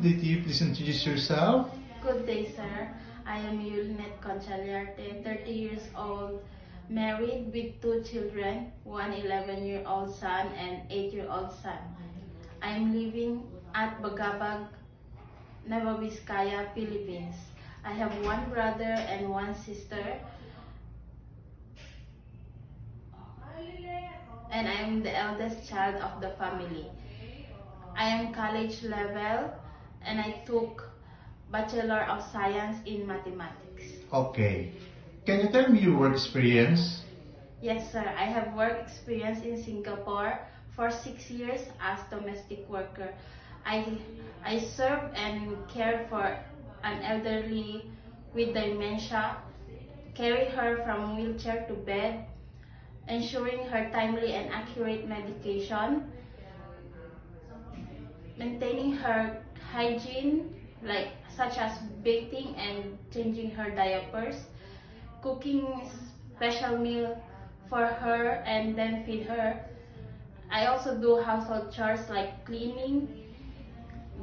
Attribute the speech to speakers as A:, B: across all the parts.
A: good day to you. Please introduce yourself.
B: Good day, sir. I am Yulinet Conchaliarte, 30 years old, married with 2 children, one 11-year-old son and 8-year-old son. I am living at Bagabag, Nueva Vizcaya, Philippines. I have one brother and one sister, and I am the eldest child of the family. I am college level and I took Bachelor of Science in Mathematics.
A: Okay. Can you tell me your work experience?
B: Yes, sir. I have work experience in Singapore for 6 years as domestic worker. I served and cared for an elderly with dementia, carry her from wheelchair to bed, ensuring her timely and accurate medication, maintaining her hygiene, such as bathing and changing her diapers, cooking special meal for her and then feed her. I also do household chores like cleaning,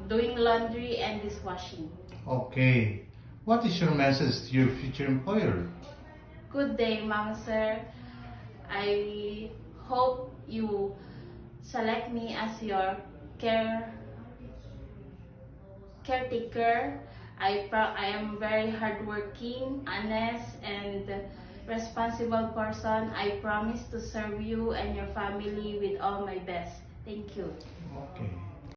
B: doing laundry and dishwashing.
A: Okay. What is your message to your future employer?
B: Good day, ma'am, sir. I hope you select me as your caretaker. I am very hardworking, honest, and responsible person. I promise to serve you and your family with all my best. Thank you.
A: Okay.